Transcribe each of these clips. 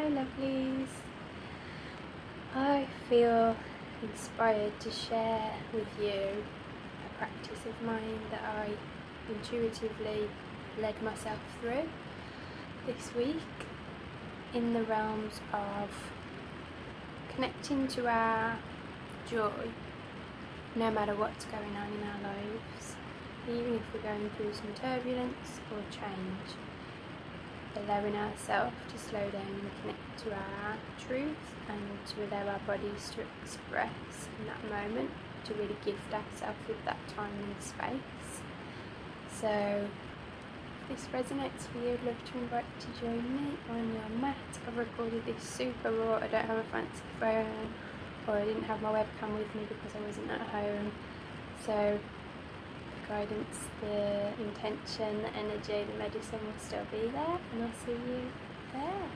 Hello lovelies. I feel inspired to share with you a practice of mine that I intuitively led myself through this week in the realms of connecting to our joy no matter what's going on in our lives, even if we're going through some turbulence or change. Allowing ourselves to slow down and connect to our truth and to allow our bodies to express in that moment, to really gift ourselves with that time and space. So if this resonates for you, I'd love to invite you to join me on your mat. I've recorded this super raw. I don't have a fancy phone, or I didn't have my webcam with me because I wasn't at home. So guidance, the intention, the energy, the medicine will still be there, and I'll see you there.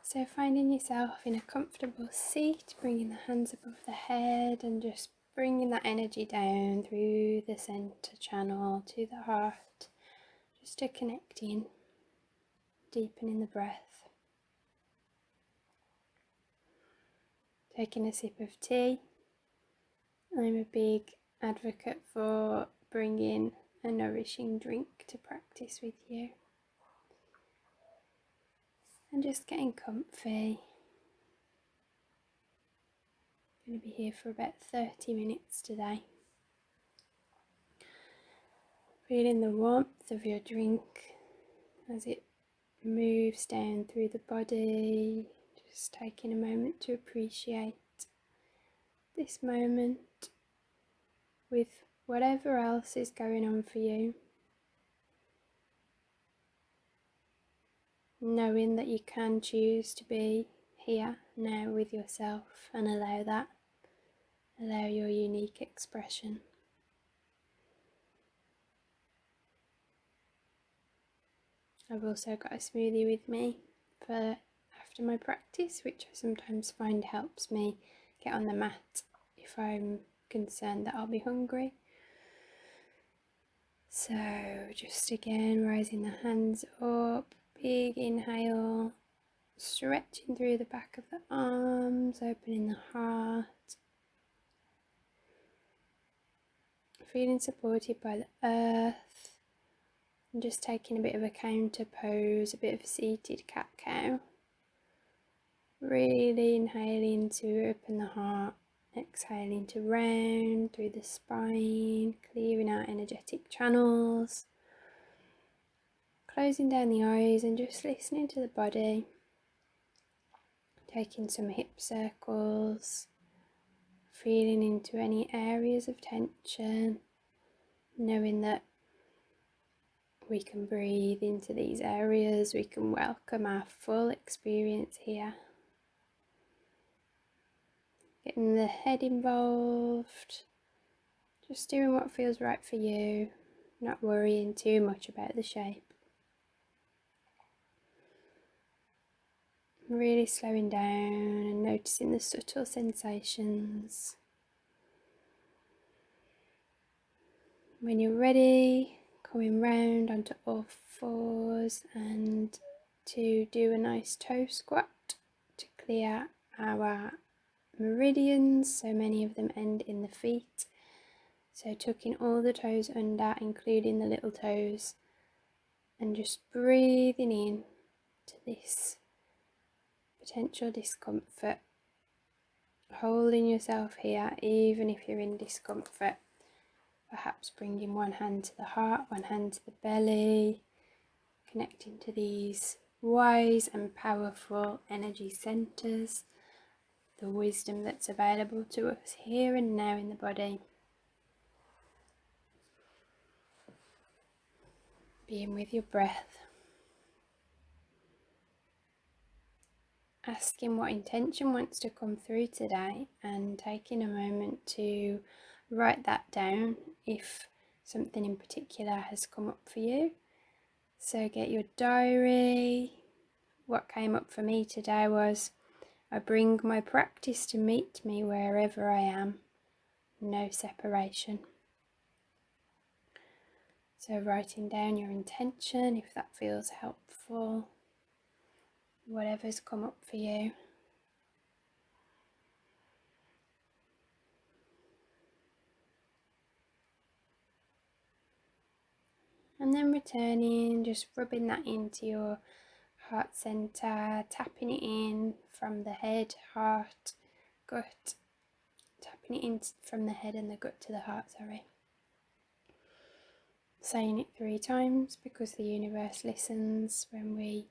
So finding yourself in a comfortable seat, bringing the hands above the head and just bringing that energy down through the center channel to the heart, just to connect in, deepening the breath. Taking a sip of tea. I'm a big advocate for bringing a nourishing drink to practice with you. And just getting comfy. I'm going to be here for about 30 minutes today. Feeling the warmth of your drink as it moves down through the body. Just taking a moment to appreciate this moment with whatever else is going on for you. Knowing that you can choose to be here now with yourself and allow that. Allow your unique expression. I've also got a smoothie with me for after my practice, which I sometimes find helps me get on the mat if I'm concerned that I'll be hungry. So just again, rising the hands up, big inhale, stretching through the back of the arms, opening the heart. Feeling supported by the earth, and just taking a bit of a counter pose, a bit of a seated cat-cow. Really inhaling to open the heart, exhaling to round through the spine, clearing out energetic channels. Closing down the eyes and just listening to the body. Taking some hip circles. Feeling into any areas of tension, knowing that we can breathe into these areas, we can welcome our full experience here. Getting the head involved, just doing what feels right for you, not worrying too much about the shape. Really slowing down and noticing the subtle sensations. When you're ready, coming round onto all fours and to do a nice toe squat to clear our meridians, so many of them end in the feet. So tucking all the toes under, including the little toes, and just breathing in to this potential discomfort, holding yourself here even if you're in discomfort. Perhaps bringing one hand to the heart, one hand to the belly, connecting to these wise and powerful energy centers, the wisdom that's available to us here and now in the body. Being with your breath. Asking what intention wants to come through today and taking a moment to write that down if something in particular has come up for you. So get your diary. What came up for me today was, I bring my practice to meet me wherever I am. No separation. So writing down your intention if that feels helpful. whatever's come up for you. And then returning, just rubbing that into your heart center, tapping it in from the head, heart, gut, tapping it in from the head and the gut to the heart, saying it 3 times because the universe listens when we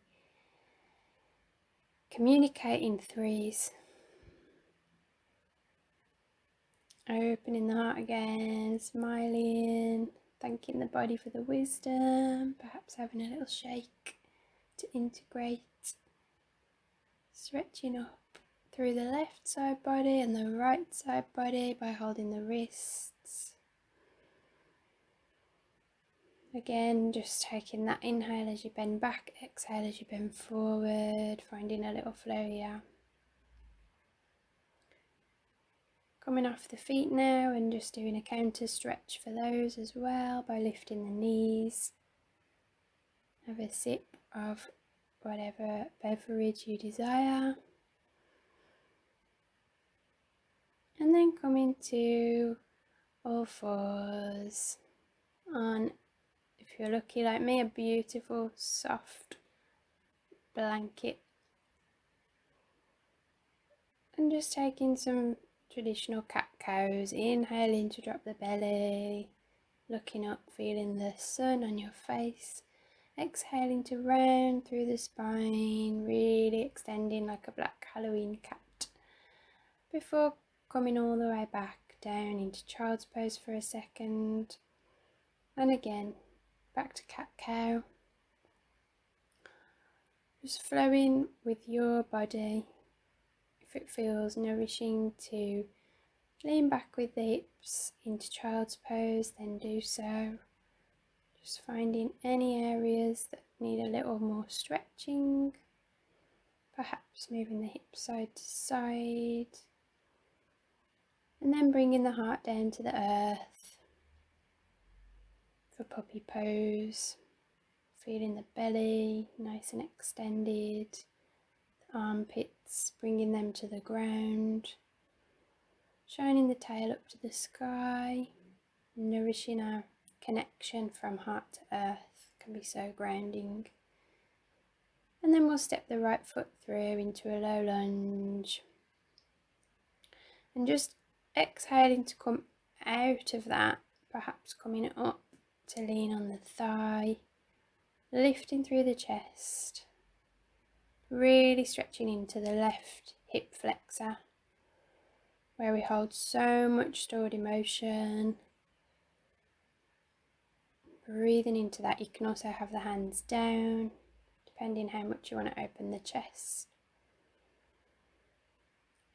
communicate in 3s. Opening the heart again, smiling, thanking the body for the wisdom, perhaps having a little shake to integrate, stretching up through the left side body and the right side body by holding the wrists. Again, just taking that inhale as you bend back, exhale as you bend forward, finding a little flow here. Coming off the feet now and just doing a counter stretch for those as well by lifting the knees. Have a sip of whatever beverage you desire. And then coming to all fours on, if you're lucky like me, a beautiful soft blanket. And just taking some traditional cat-cows, inhaling to drop the belly, looking up, feeling the sun on your face, exhaling to round through the spine, really extending like a black Halloween cat, before coming all the way back down into child's pose for a second, and again back to cat-cow, just flowing with your body. If it feels nourishing to lean back with the hips into child's pose, then do so. Just finding any areas that need a little more stretching, perhaps moving the hips side to side, and then bringing the heart down to the earth for puppy pose. Feeling the belly nice and extended, the armpits, bringing them to the ground, shining the tail up to the sky, nourishing our connection from heart to earth. Can be so grounding. And then we'll step the right foot through into a low lunge, and just exhaling to come out of that, perhaps coming up to lean on the thigh, lifting through the chest, really stretching into the left hip flexor where we hold so much stored emotion. Breathing into that. You can also have the hands down depending how much you want to open the chest.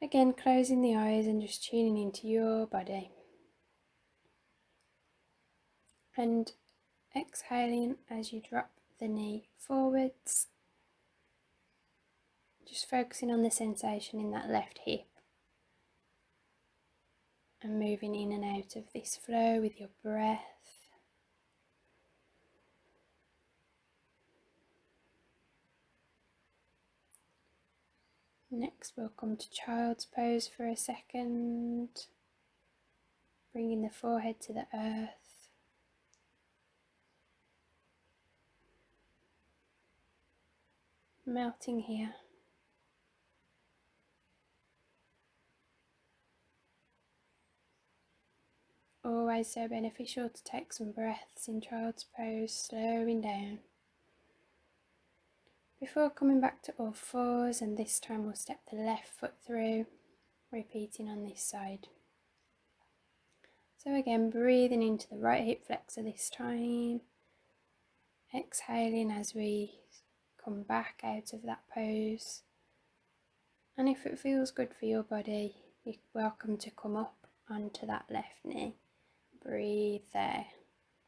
Again, closing the eyes and just tuning into your body. And exhaling as you drop the knee forwards. Just focusing on the sensation in that left hip. And moving in and out of this flow with your breath. Next we'll come to child's pose for a second, bringing the forehead to the earth, melting here. Always so beneficial to take some breaths in child's pose, slowing down. Before coming back to all fours, and this time we'll step the left foot through, repeating on this side. So again, breathing into the right hip flexor this time, exhaling as we come back out of that pose. And if it feels good for your body, you're welcome to come up onto that left knee. Breathe there.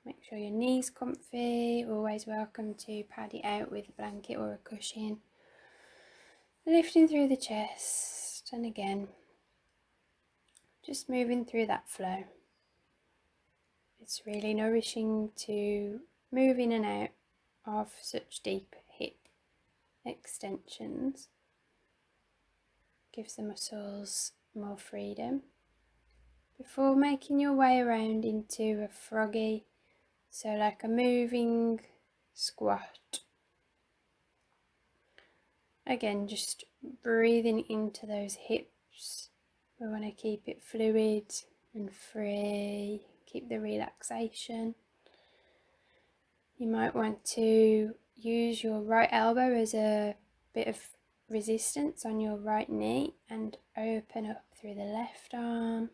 Make sure your knee's comfy, always welcome to pad it out with a blanket or a cushion. Lifting through the chest, and again, just moving through that flow. It's really nourishing to move in and out of such deep hip extensions. Gives the muscles more freedom. Before making your way around into a froggy, so like a moving squat. Again, just breathing into those hips. We want to keep it fluid and free, keep the relaxation. You might want to use your right elbow as a bit of resistance on your right knee and open up through the left arm.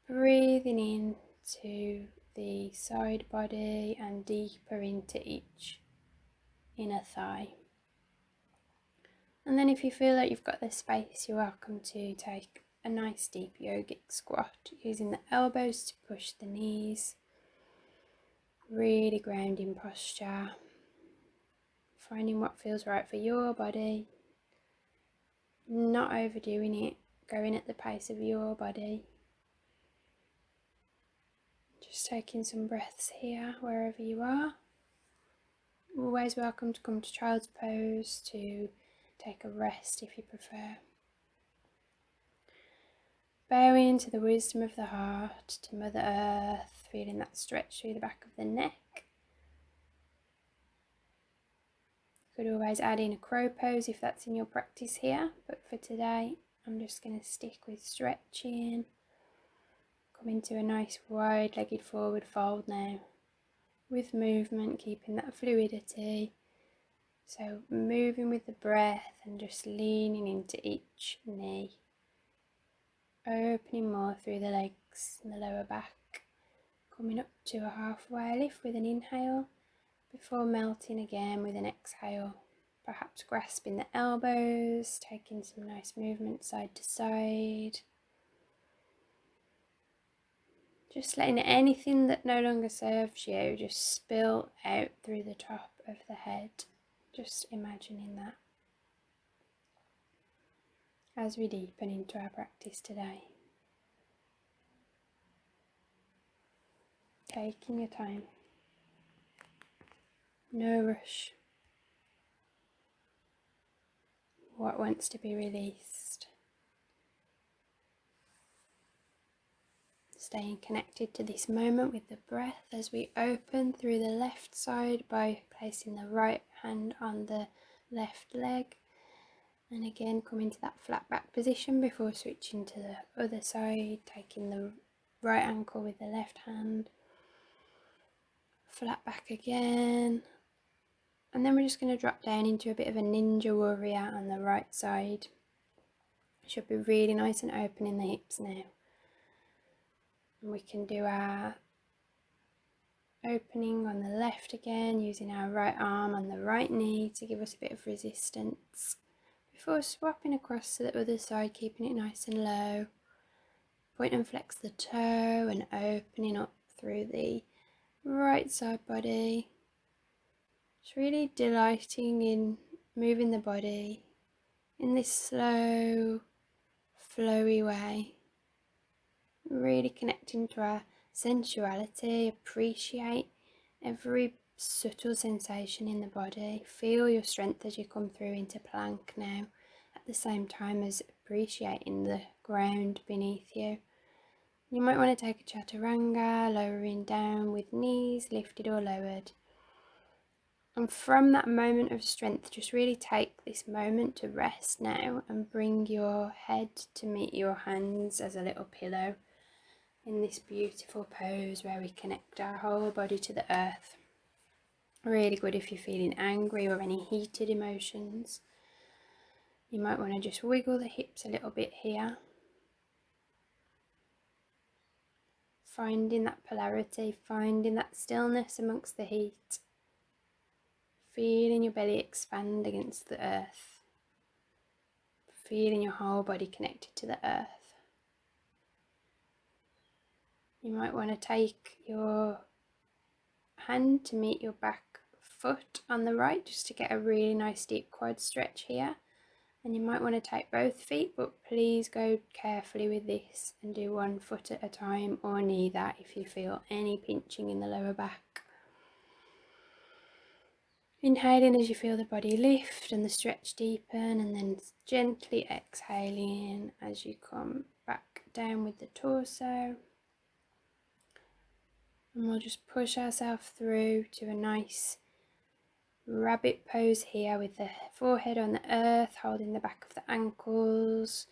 Breathing into the side body and deeper into each inner thigh. And then if you feel like you've got the space, you're welcome to take a nice deep yogic squat using the elbows to push the knees. Really grounding posture. Finding what feels right for your body. Not overdoing it, going at the pace of your body. Just taking some breaths here, wherever you are. Always welcome to come to child's pose, to take a rest if you prefer. Bowing to the wisdom of the heart, to Mother Earth, feeling that stretch through the back of the neck. You could always add in a crow pose if that's in your practice here, but for today I'm just going to stick with stretching. Come into a nice wide-legged forward fold now, with movement, keeping that fluidity. So moving with the breath and just leaning into each knee. Opening more through the legs and the lower back. Coming up to a halfway lift with an inhale before melting again with an exhale. Perhaps grasping the elbows, taking some nice movement side to side. Just letting anything that no longer serves you just spill out through the top of the head. Just imagining that as we deepen into our practice today. Taking your time. No rush. What wants to be released. Staying connected to this moment with the breath as we open through the left side by placing the right hand on the left leg. And again, coming to that flat back position before switching to the other side, taking the right ankle with the left hand. Flat back again. And then we're just going to drop down into a bit of a ninja warrior on the right side. Should be really nice and open in the hips now. And we can do our opening on the left again, using our right arm on the right knee to give us a bit of resistance. Before swapping across to the other side, keeping it nice and low. Point and flex the toe and opening up through the right side body. Just really delighting in moving the body in this slow, flowy way. Really connecting to our sensuality, appreciate every subtle sensation in the body. Feel your strength as you come through into plank now, at the same time as appreciating the ground beneath you. You might want to take a chaturanga, lowering down with knees lifted or lowered. And from that moment of strength, just really take this moment to rest now and bring your head to meet your hands as a little pillow in this beautiful pose where we connect our whole body to the earth. Really good if you're feeling angry or any heated emotions. You might want to just wiggle the hips a little bit here. Finding that polarity, finding that stillness amongst the heat. Feeling your belly expand against the earth. Feeling your whole body connected to the earth. You might want to take your hand to meet your back foot on the right, just to get a really nice deep quad stretch here. And you might want to take both feet, but please go carefully with this and do one foot at a time, or neither if you feel any pinching in the lower back. Inhaling as you feel the body lift and the stretch deepen, and then gently exhaling as you come back down with the torso. And we'll just push ourselves through to a nice rabbit pose here with the forehead on the earth, holding the back of the ankles,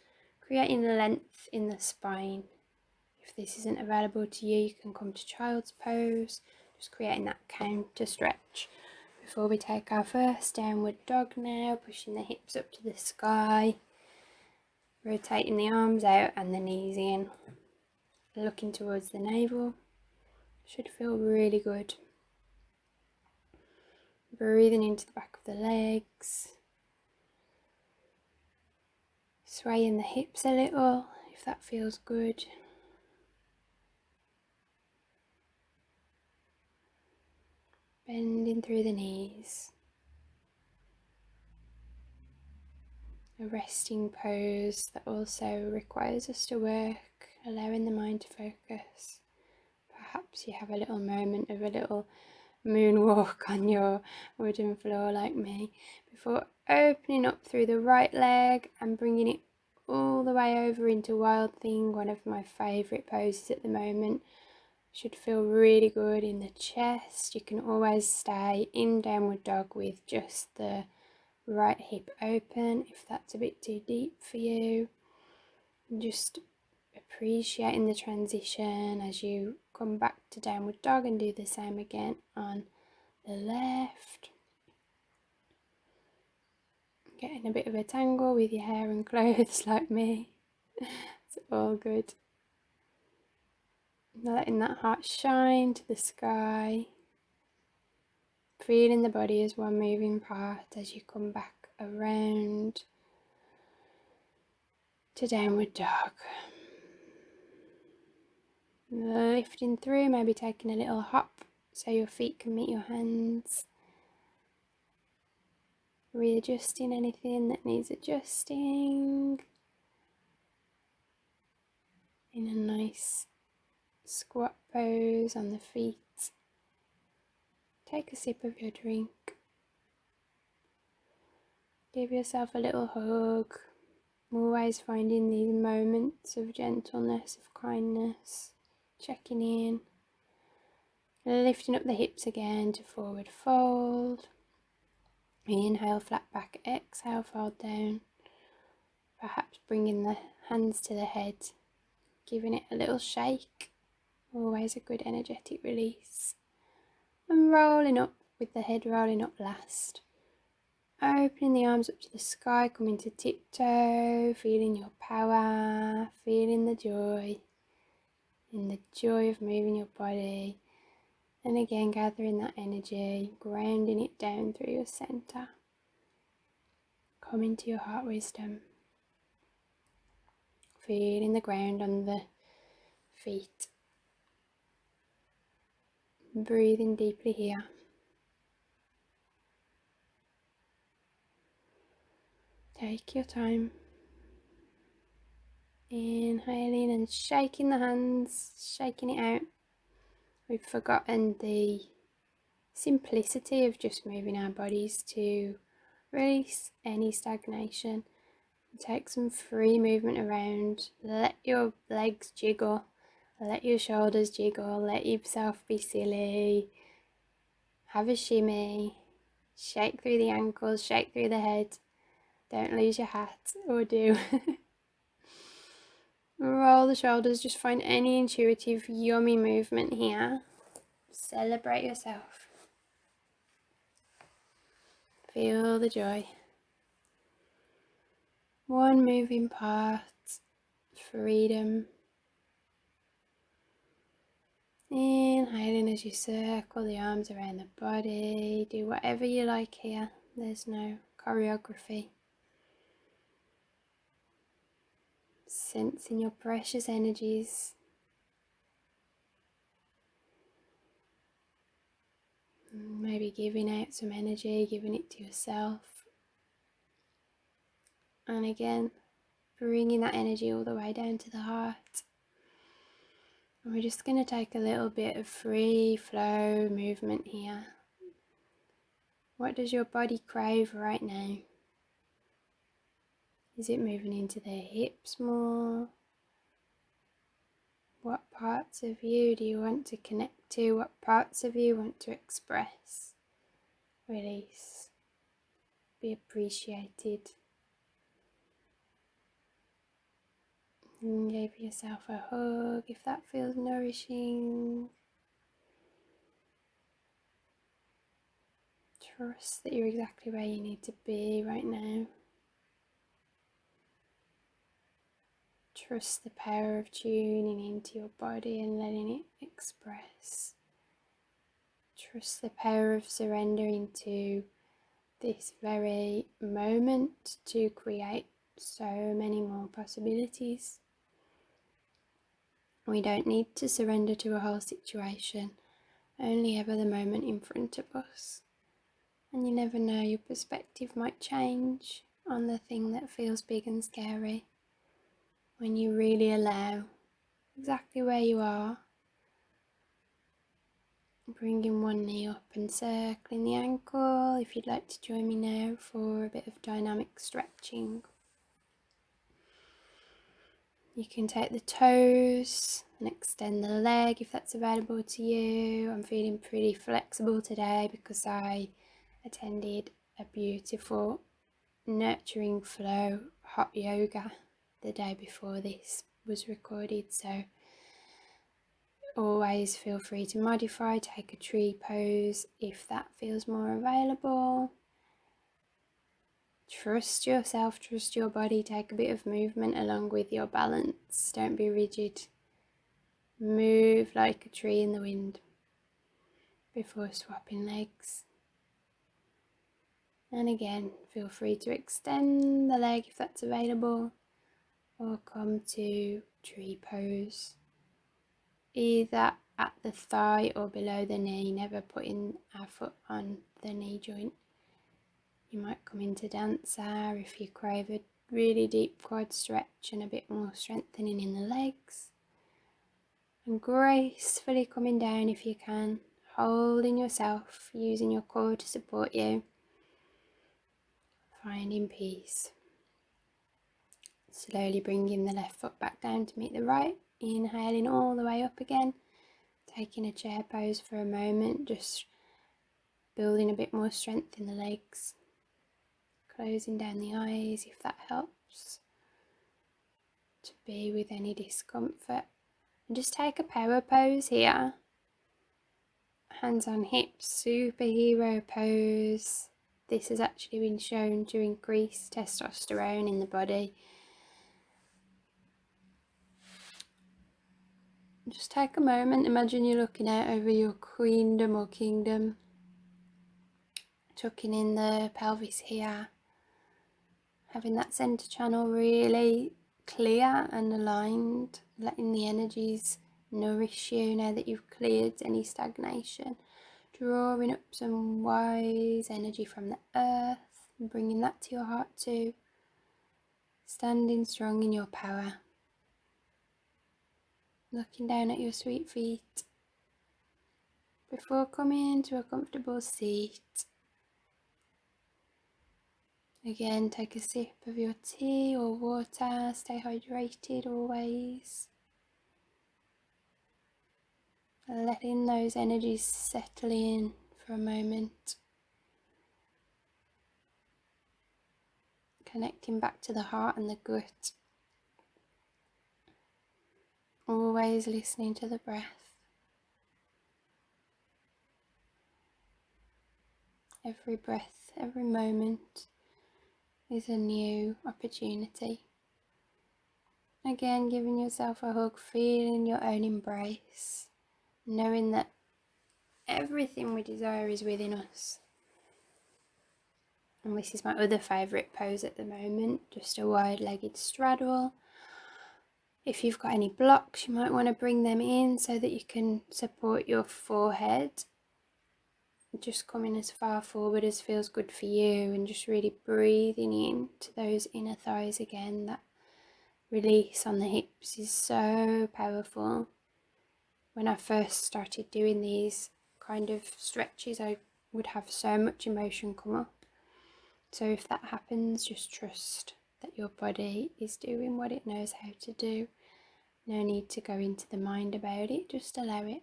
creating length in the spine. If this isn't available to you, you can come to child's pose, just creating that counter stretch. Before we take our first downward dog now, pushing the hips up to the sky, rotating the arms out and the knees in, looking towards the navel. Should feel really good. Breathing into the back of the legs, swaying the hips a little if that feels good. Bending through the knees. A resting pose that also requires us to work, allowing the mind to focus. Perhaps you have a little moment of a little moonwalk on your wooden floor like me, before opening up through the right leg and bringing it all the way over into Wild Thing, one of my favourite poses at the moment. Should feel really good in the chest. You can always stay in downward dog with just the right hip open if that's a bit too deep for you. And just appreciating the transition as you come back to downward dog and do the same again on the left. Getting a bit of a tangle with your hair and clothes like me. It's all good. Letting that heart shine to the sky. Feeling the body as one moving part as you come back around to downward dog. Lifting through, maybe taking a little hop so your feet can meet your hands. Readjusting anything that needs adjusting. In a nice squat pose on the feet. Take a sip of your drink. Give yourself a little hug. Always finding these moments of gentleness, of kindness. Checking in. Lifting up the hips again to forward fold. Inhale, flat back, exhale, fold down. Perhaps bringing the hands to the head, giving it a little shake. Always a good energetic release. And rolling up with the head rolling up last. Opening the arms up to the sky, coming to tiptoe, feeling your power, feeling the joy, in the joy of moving your body. And again, gathering that energy, grounding it down through your center. Coming to your heart wisdom. Feeling the ground on the feet. Breathing deeply here. Take your time. Inhaling and shaking the hands, shaking it out. We've forgotten the simplicity of just moving our bodies to release any stagnation. Take some free movement around. Let your legs jiggle. Let your shoulders jiggle. Let yourself be silly. Have a shimmy. Shake through the ankles. Shake through the head. Don't lose your hat, or do. Roll the shoulders. Just find any intuitive, yummy movement here. Celebrate yourself. Feel the joy. One moving part. Freedom. Inhaling as you circle the arms around the body. Do whatever you like here. There's no choreography. Sensing your precious energies. Maybe giving out some energy, giving it to yourself. And again, bringing that energy all the way down to the heart. And we're just going to take a little bit of free flow movement here. What does your body crave right now? Is it moving into the hips more? What parts of you do you want to connect to? What parts of you want to express, release, be appreciated? And give yourself a hug if that feels nourishing. Trust that you're exactly where you need to be right now. Trust the power of tuning into your body and letting it express. Trust the power of surrendering to this very moment to create so many more possibilities. We don't need to surrender to a whole situation, only ever the moment in front of us. And you never know, your perspective might change on the thing that feels big and scary when you really allow exactly where you are. Bringing one knee up and circling the ankle. If you'd like to join me now for a bit of dynamic stretching. You can take the toes and extend the leg if that's available to you. I'm feeling pretty flexible today because I attended a beautiful nurturing flow hot yoga the day before this was recorded, so always feel free to modify, take a tree pose if that feels more available. Trust yourself, trust your body, take a bit of movement along with your balance. Don't be rigid. Move like a tree in the wind before swapping legs. And again, feel free to extend the leg if that's available, or come to tree pose, either at the thigh or below the knee, never putting our foot on the knee joint. You might come into dancer if you crave a really deep quad stretch and a bit more strengthening in the legs. And gracefully coming down if you can, holding yourself, using your core to support you, finding peace. Slowly bringing the left foot back down to meet the right, inhaling all the way up again, taking a chair pose for a moment, just building a bit more strength in the legs, closing down the eyes if that helps to be with any discomfort. And just take a power pose here, hands on hips, superhero pose. This has actually been shown to increase testosterone in the body. Just take a moment, imagine you're looking out over your queendom or kingdom, tucking in the pelvis here, having that centre channel really clear and aligned, letting the energies nourish you now that you've cleared any stagnation, drawing up some wise energy from the earth and bringing that to your heart too, standing strong in your power, looking down at your sweet feet before coming into a comfortable seat. Again, take a sip of your tea or water, stay hydrated always. Letting those energies settle in for a moment. Connecting back to the heart and the gut. Always listening to the breath. Every breath, every moment is a new opportunity. Again, giving yourself a hug, feeling your own embrace, knowing that everything we desire is within us. And this is my other favourite pose at the moment, just a wide-legged straddle. If you've got any blocks, you might want to bring them in so that you can support your forehead. Just coming as far forward as feels good for you, and just really breathing into those inner thighs again. That release on the hips is so powerful. When I first started doing these kind of stretches, I would have so much emotion come up. So if that happens, just trust that your body is doing what it knows how to do. No need to go into the mind about it, just allow it.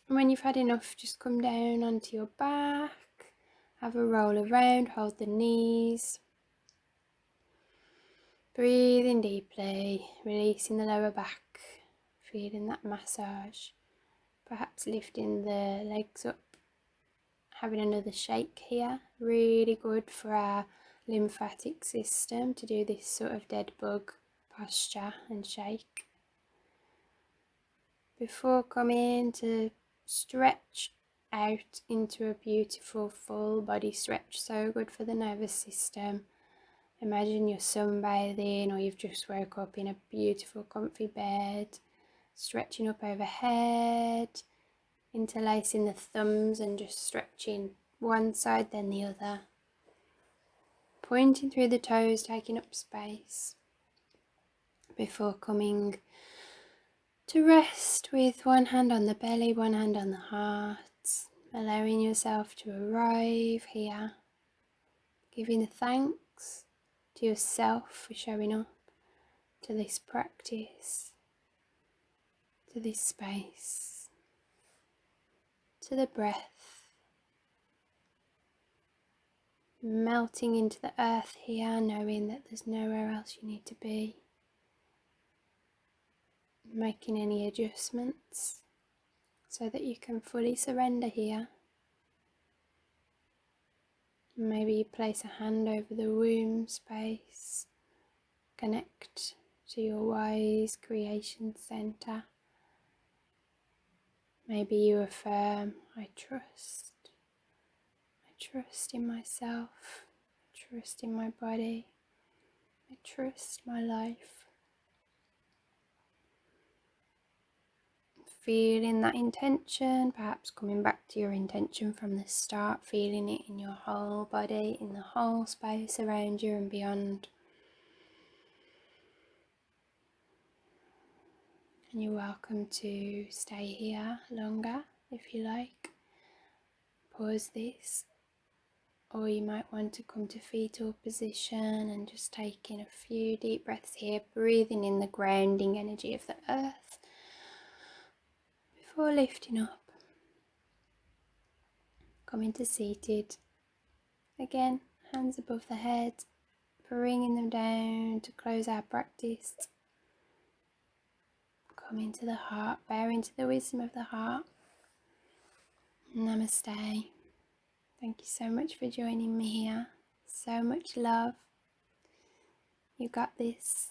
And when you've had enough, just come down onto your back, have a roll around, hold the knees. Breathing deeply, releasing the lower back, feeling that massage. Perhaps lifting the legs up, having another shake here. Really good for our lymphatic system to do this sort of dead bug posture and shake. Before coming to stretch out into a beautiful full body stretch, so good for the nervous system. Imagine you're sunbathing or you've just woke up in a beautiful comfy bed, stretching up overhead, interlacing the thumbs and just stretching one side then the other. Pointing through the toes, taking up space before coming to rest with one hand on the belly, one hand on the heart, allowing yourself to arrive here, giving a thanks to yourself for showing up to this practice, to this space, to the breath, melting into the earth here, knowing that there's nowhere else you need to be, making any adjustments so that you can fully surrender here. Maybe you place a hand over the womb space, connect to your wise creation center. Maybe you affirm, I trust in myself, I trust in my body, I trust my life. Feeling that intention, perhaps coming back to your intention from the start, feeling it in your whole body, in the whole space around you and beyond. And you're welcome to stay here longer if you like. Pause this, or you might want to come to fetal position and just take in a few deep breaths here, breathing in the grounding energy of the earth before lifting up. Coming to seated. Again, hands above the head, bringing them down to close our practice. Coming to the heart, bowing to the wisdom of the heart. Namaste. Thank you so much for joining me here. So much love. You got this.